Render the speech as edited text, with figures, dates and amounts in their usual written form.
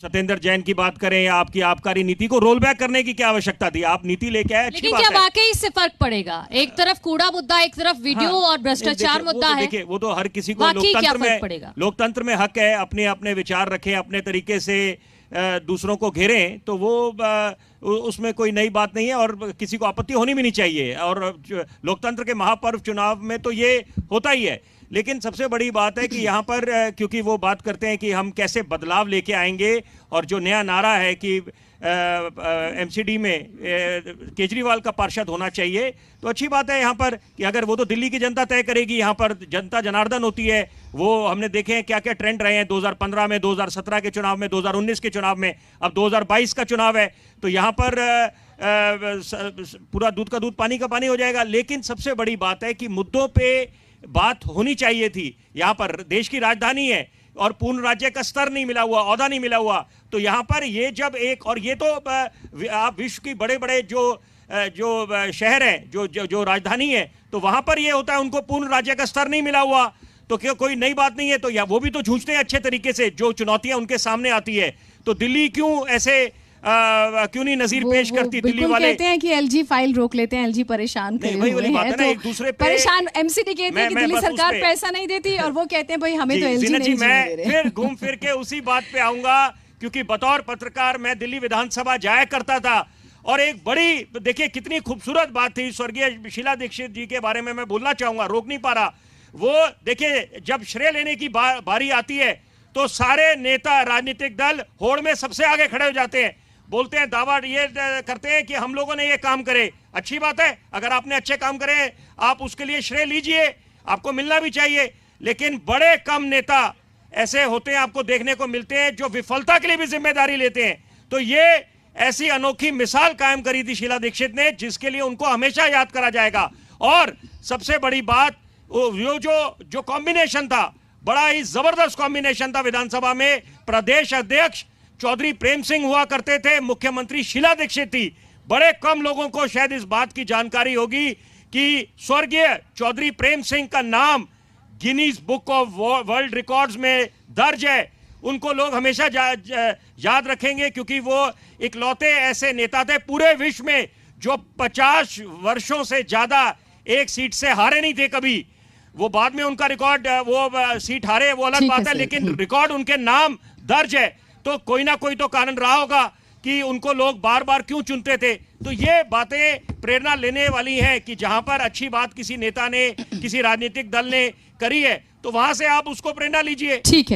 सत्येंद्र जैन की बात करें या आपकी आबकारी नीति को रोल बैक करने की क्या आवश्यकता थी? आप नीति लेके आए, अच्छी लेकिन बात क्या है। वाकई इससे फर्क पड़ेगा? एक तरफ कूड़ा मुद्दा, एक तरफ वीडियो और भ्रष्टाचार मुद्दा है। देखिए, वो तो हर किसी को वाकई क्या फर्क पड़ेगा? लोकतंत्र में हक है, अपने अपने विचार रखें, अपने तरीके से दूसरों को घेरें, तो वो उसमें कोई नई बात नहीं है और किसी को आपत्ति होनी भी नहीं चाहिए। और लोकतंत्र के महापर्व चुनाव में तो ये होता ही है। लेकिन सबसे बड़ी बात है कि यहाँ पर क्योंकि वो बात करते हैं कि हम कैसे बदलाव लेके आएंगे, और जो नया नारा है कि एमसीडी में केजरीवाल का पार्षद होना चाहिए, तो अच्छी बात है यहाँ पर कि अगर वो तो दिल्ली की जनता तय करेगी, यहाँ पर जनता जनार्दन होती है। वो हमने देखे हैं क्या क्या ट्रेंड रहे हैं 2015 में, 2017 के चुनाव में, 2019 के चुनाव में, अब 2022 का चुनाव है, तो यहाँ पर पूरा दूध का दूध पानी का पानी हो जाएगा। लेकिन सबसे बड़ी बात है कि मुद्दों पे बात होनी चाहिए थी। यहाँ पर देश की राजधानी है और पूर्ण राज्य का स्तर नहीं मिला हुआ, ओहदा नहीं मिला हुआ, तो यहाँ पर ये जब एक, और ये तो आप विश्व की बड़े बड़े जो शहर हैं, जो राजधानी है, तो वहाँ पर ये होता है उनको पूर्ण राज्य का स्तर नहीं मिला हुआ, तो क्या कोई नई बात नहीं है? तो या वो भी तो जूझते हैं अच्छे तरीके से, जो चुनौतियां उनके सामने आती है। तो दिल्ली क्यों ऐसे क्यों नहीं नजीर पेश करती? दिल्ली वाले कहते हैं कि एलजी फाइल रोक लेते हैं, एलजी परेशान करे हुए हैं, तो एक दूसरे पे परेशान एमसीडी कहते हैं कि दिल्ली सरकार पैसा नहीं देती, और वो कहते हैं भाई हमें तो एलजी नहीं मैं दे रहे। फिर घूम फिर के उसी बात पे आऊंगा, क्योंकि बतौर पत्रकार मैं दिल्ली विधानसभा जाया करता था, और एक बड़ी, देखिए कितनी खूबसूरत बात थी, स्वर्गीय शीला दीक्षित जी के बारे में मैं बोलना चाहूंगा, रोक नहीं पा रहा। वो देखिए, जब श्रेय लेने की बारी आती है तो सारे नेता, राजनीतिक दल होड़ में सबसे आगे खड़े हो जाते हैं, बोलते हैं, दावा ये करते हैं कि हम लोगों ने ये काम करे। अच्छी बात है, अगर आपने अच्छे काम करे आप उसके लिए श्रेय लीजिए, आपको मिलना भी चाहिए। लेकिन बड़े कम नेता ऐसे होते हैं, आपको देखने को मिलते हैं, जो विफलता के लिए भी जिम्मेदारी लेते हैं। तो ये ऐसी अनोखी मिसाल कायम करी थी शीला दीक्षित ने, जिसके लिए उनको हमेशा याद करा जाएगा। और सबसे बड़ी बात, वो जो कॉम्बिनेशन था, बड़ा ही जबरदस्त कॉम्बिनेशन था विधानसभा में। प्रदेश अध्यक्ष चौधरी प्रेम सिंह हुआ करते थे, मुख्यमंत्री शीला दीक्षित थी। बड़े कम लोगों को शायद इस बात की जानकारी होगी कि स्वर्गीय चौधरी प्रेम सिंह का नाम Guinness book of world records में दर्ज है। उनको लोग हमेशा याद रखेंगे, क्योंकि वो इकलौते ऐसे नेता थे पूरे विश्व में जो 50 वर्षों से ज्यादा एक सीट से हारे नहीं थे कभी। वो बाद में उनका रिकॉर्ड, वो सीट हारे वो अलग बात है, लेकिन रिकॉर्ड उनके नाम दर्ज है। तो कोई ना कोई तो कारण रहा होगा कि उनको लोग बार बार क्यों चुनते थे। तो ये बातें प्रेरणा लेने वाली हैं कि जहां पर अच्छी बात किसी नेता ने, किसी राजनीतिक दल ने करी है, तो वहां से आप उसको प्रेरणा लीजिए। ठीक है।